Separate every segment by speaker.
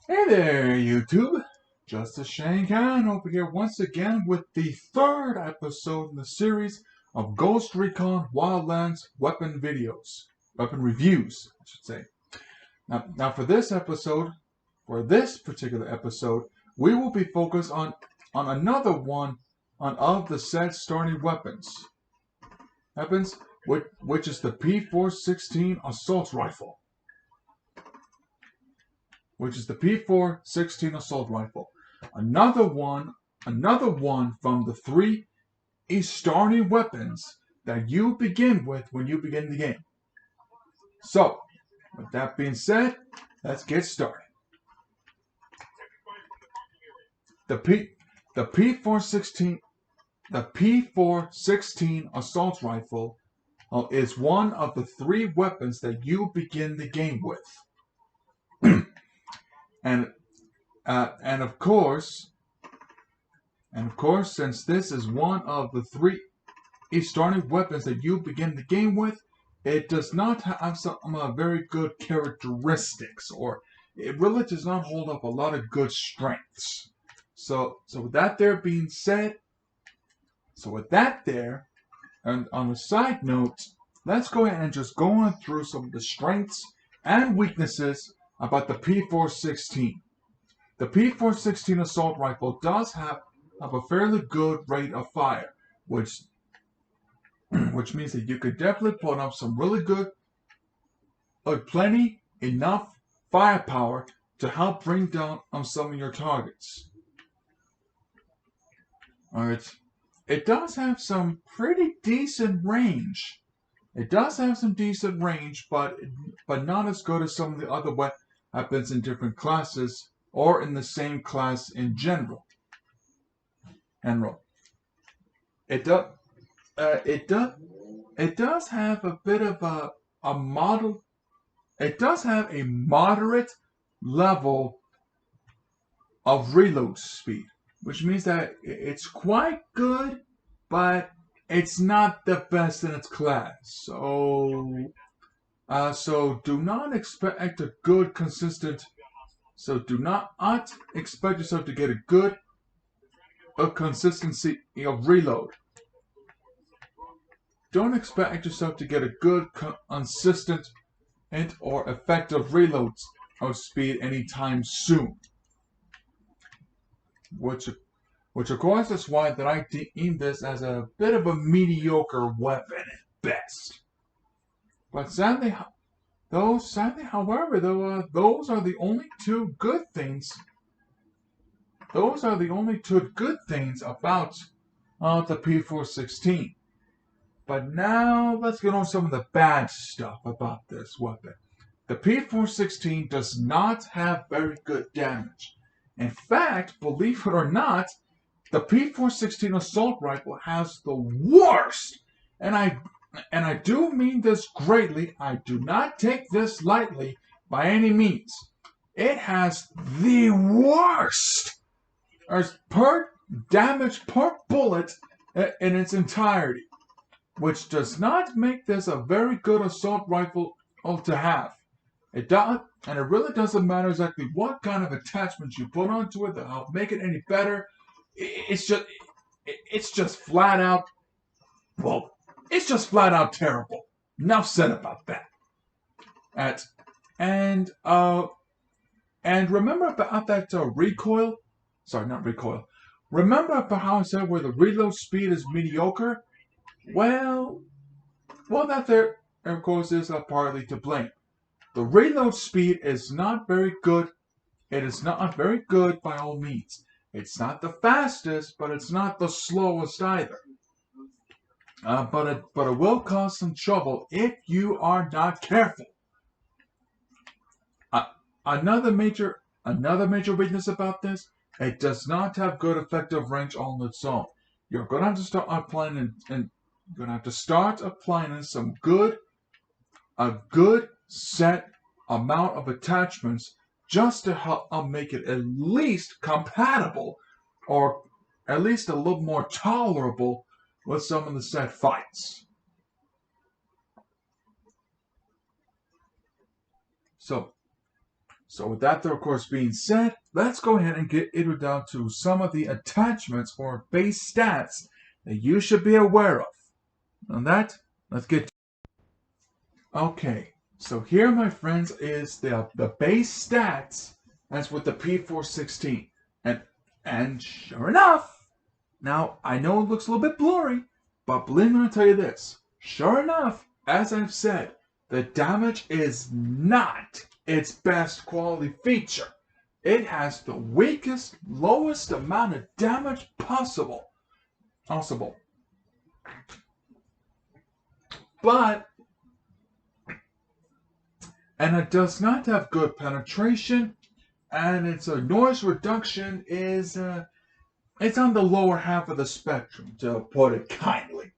Speaker 1: Hey there, YouTube! Justice Shankan over here once again with the third episode in the series of Ghost Recon Wildlands Weapon videos. Weapon reviews, I should say. Now for this particular episode, we will be focused on another one of the said starting weapons. Which is the P416 assault rifle. Which is the P416 assault rifle. Another one from the three starting weapons that you begin with when you begin the game. So, with that being said, let's get started. The P416 assault rifle is one of the three weapons that you begin the game with. And of course, since this is one of the three starting weapons that you begin the game with, it does not have some very good characteristics, or it really does not hold up a lot of good strengths. So with that being said, and on a side note, let's go ahead and just go on through some of the strengths and weaknesses about the P416. The P416 assault rifle does have a fairly good rate of fire, which means that you could definitely put up some really good, enough firepower to help bring down some of your targets. Alright, it does have some pretty decent range. But not as good as some of the other weapons in different classes or in the same class in general. It does have a bit of a model. It does have a moderate level of reload speed, which means that it's quite good, but it's not the best in its class. So do not expect a good consistent. So do not expect yourself to get a good consistency of reload. Don't expect yourself to get a good, consistent, or effective reload of speed anytime soon. Which of course is why that I deem this as a bit of a mediocre weapon at best. But sadly, however, those are the only two good things. Those are the only two good things about the P416. But now let's get on some of the bad stuff about this weapon. The P416 does not have very good damage. In fact, believe it or not, the P416 assault rifle has the worst, and I do mean this greatly. I do not take this lightly by any means. It has the worst per damage per bullet in its entirety, which does not make this a very good assault rifle to have. It really doesn't matter exactly what kind of attachments you put onto it that help make it any better. It's just flat out. Well, it's just flat out terrible. Enough said about that. And remember about that recoil? Sorry, not recoil. Remember about how I said where the reload speed is mediocre? Well, that there, of course, is partly to blame. The reload speed is not very good. It is not very good by all means. It's not the fastest, but it's not the slowest either. But it will cause some trouble if you are not careful. Another major weakness about this: it does not have good effective range on its own. You're gonna have to start applying a good set amount of attachments just to help make it at least compatible, or at least a little more tolerable with some of the set fights. So with that, of course, being said, let's go ahead and get down to some of the attachments or base stats that you should be aware of. On that, let's get to it. Okay, so here, my friends, is the base stats as with the P416. And sure enough, now I know it looks a little bit blurry, but believe me when I tell you this. Sure enough, as I've said, the damage is not its best quality feature. It has the weakest, lowest amount of damage possible. But, and it does not have good penetration, and its noise reduction is, it's on the lower half of the spectrum, to put it kindly.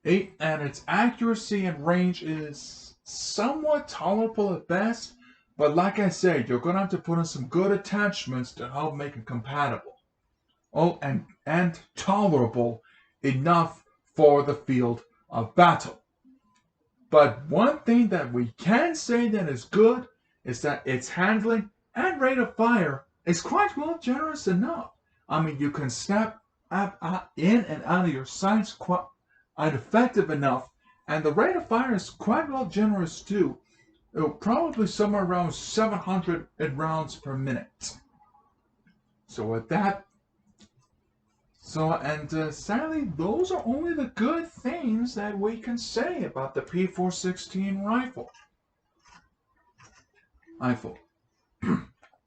Speaker 1: And its accuracy and range is somewhat tolerable at best, but like I said, you're going to have to put in some good attachments to help make it compatible. Oh, and tolerable enough for the field of battle. But one thing that we can say that is good is that its handling and rate of fire is quite well generous enough. I mean, you can snap in and out of your sights quite effective enough, and the rate of fire is quite well generous too. Probably somewhere around 700 rounds per minute. So with that, sadly, those are only the good things that we can say about the P416 rifle.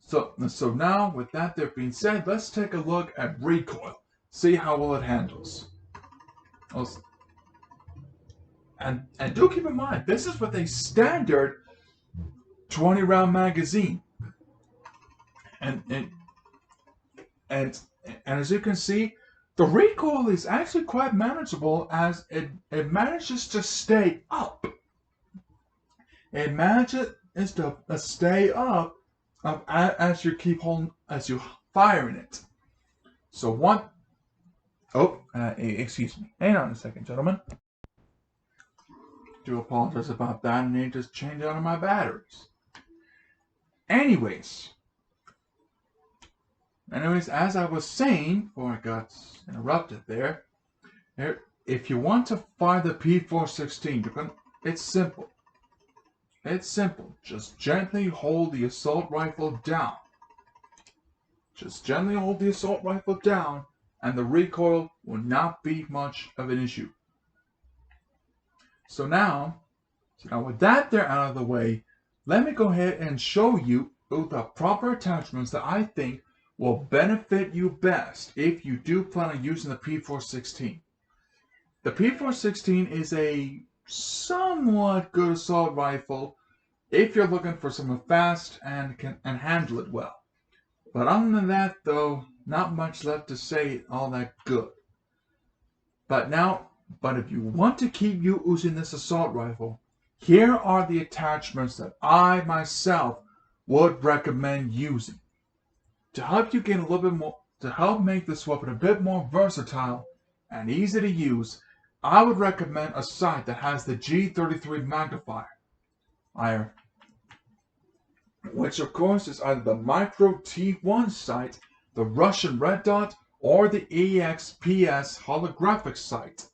Speaker 1: So now, with that there being said, let's take a look at recoil. See how well it handles. And do keep in mind, this is with a standard 20-round magazine. And as you can see, the recoil is actually quite manageable as it manages to stay up. It manages to stay up as you keep holding, as you firing it. So excuse me. Hang on a second, gentlemen. Do apologize about that. I need to just change out of my batteries. Anyways, as I was saying before I got interrupted there, if you want to fire the P416, it's simple. It's simple. Just gently hold the assault rifle down. Just gently hold the assault rifle down, and the recoil will not be much of an issue. So now with that there out of the way, let me go ahead and show you the proper attachments that I think will benefit you best if you do plan on using the P416. The P416 is a somewhat good assault rifle if you're looking for something fast and can handle it well. But other than that, though, not much left to say all that good. But if you want to keep using this assault rifle, here are the attachments that I myself would recommend using. To help you get a little bit more, to help make this weapon a bit more versatile and easy to use, I would recommend a sight that has the G33 magnifier, which of course is either the Micro T1 sight, the Russian Red Dot, or the EXPS holographic sight.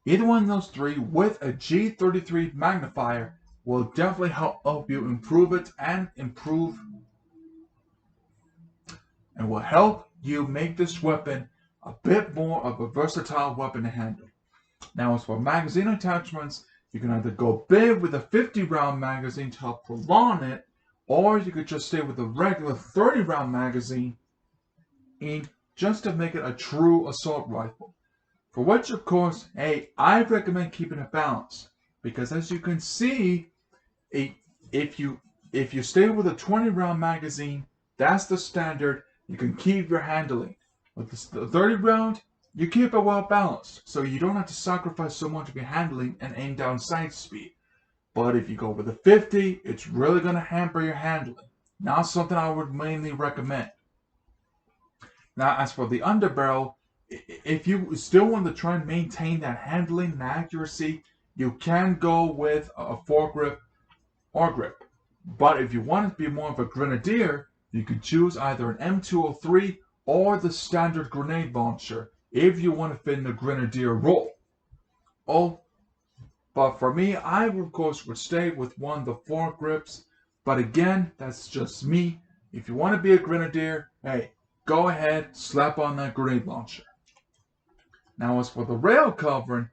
Speaker 1: Either one of those three with a G33 magnifier will definitely help you improve it and will help you make this weapon a bit more of a versatile weapon to handle. Now, as for magazine attachments, you can either go big with a 50-round magazine to help prolong it, or you could just stay with a regular 30-round magazine just to make it a true assault rifle. For which, of course, I recommend keeping it balanced, because as you can see, if you stay with a 20-round magazine, that's the standard. You can keep your handling. With the 30-round, you keep it well balanced, so you don't have to sacrifice so much of your handling and aim down sight speed. But if you go with the 50, it's really going to hamper your handling. Not something I would mainly recommend. Now, as for the underbarrel, if you still want to try and maintain that handling and accuracy, you can go with a foregrip or grip. But if you want to be more of a grenadier, you could choose either an M203 or the standard grenade launcher if you want to fit in the grenadier role. Oh, but for me, I of course would stay with one of the foregrips. But again, that's just me. If you want to be a grenadier, hey, go ahead, slap on that grenade launcher. Now as for the rail covering,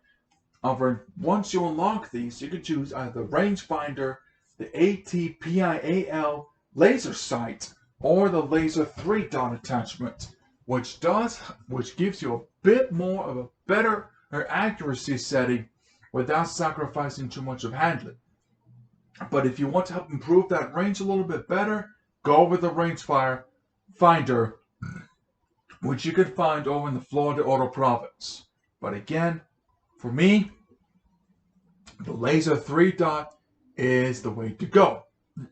Speaker 1: once you unlock these, you can choose either the rangefinder, the ATPIAL laser sight, or the laser 3-dot attachment, which gives you a bit more of a better accuracy setting without sacrificing too much of handling. But if you want to help improve that range a little bit better, go with the rangefinder, which you can find over in the Florida Auto Province. But again, for me, the laser 3-dot is the way to go.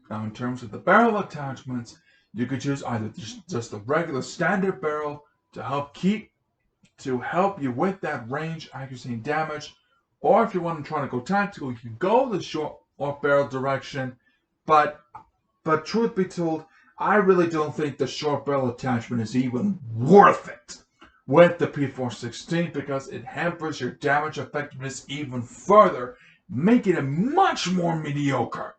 Speaker 1: Now in terms of the barrel attachments, you could choose either just the regular standard barrel to help you with that range, accuracy, and damage, or if you want to try to go tactical, you can go the short or barrel direction. But truth be told, I really don't think the short barrel attachment is even worth it with the P416 because it hampers your damage effectiveness even further, making it much more mediocre.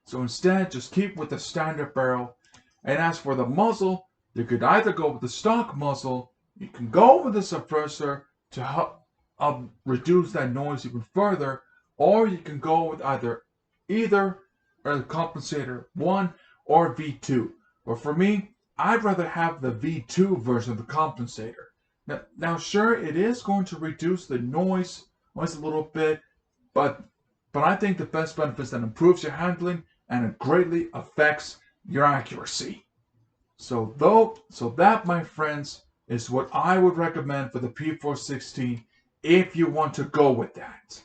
Speaker 1: So instead, just keep with the standard barrel. And as for the muzzle, you could either go with the stock muzzle, you can go with the suppressor to help reduce that noise even further, or you can go with either a compensator 1 or V2. But for me, I'd rather have the V2 version of the compensator. Now sure, it is going to reduce the noise a little bit, but I think the best benefit is that it improves your handling and it greatly affects your accuracy. So that, my friends, is what I would recommend for the P416 if you want to go with that.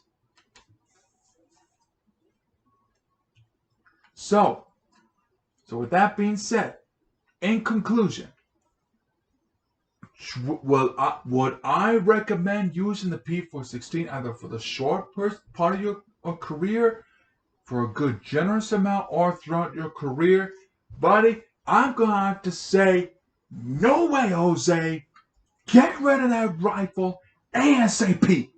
Speaker 1: So with that being said, in conclusion, would I recommend using the P416 either for the short part of your career, for a good generous amount, or throughout your career? Buddy, I'm going to have to say, no way, Jose. Get rid of that rifle ASAP.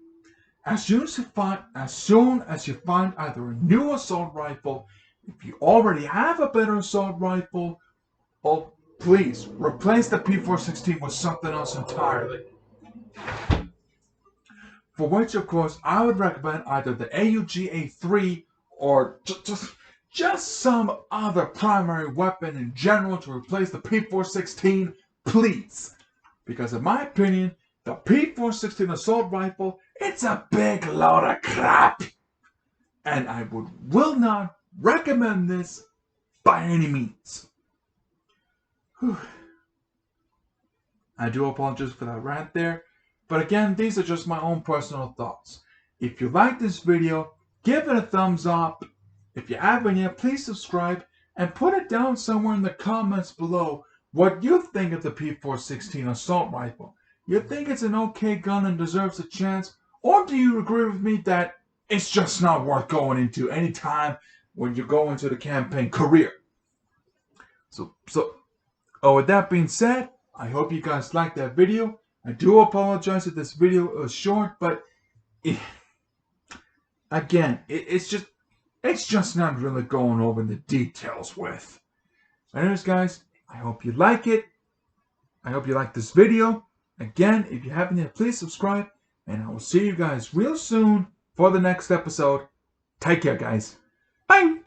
Speaker 1: As soon as you find either a new assault rifle, if you already have a better assault rifle, oh, please replace the P416 with something else entirely. For which, of course, I would recommend either the AUG A3 or just some other primary weapon in general to replace the P416, please. Because in my opinion, the P416 assault rifle, it's a big load of crap. And I will not recommend this by any means. Whew. I do apologize for that rant there. But again, these are just my own personal thoughts. If you like this video, give it a thumbs up. If you haven't yet, please subscribe and put it down somewhere in the comments below what you think of the P416 assault rifle. You think it's an okay gun and deserves a chance? Or do you agree with me that it's just not worth going into any time when you go into the campaign career? So with that being said, I hope you guys liked that video. I do apologize if this video was short, but it's just not really going over the details with. Anyways, guys, I hope you like it. I hope you like this video. Again, if you haven't yet, please subscribe. And I will see you guys real soon for the next episode. Take care, guys. Bye!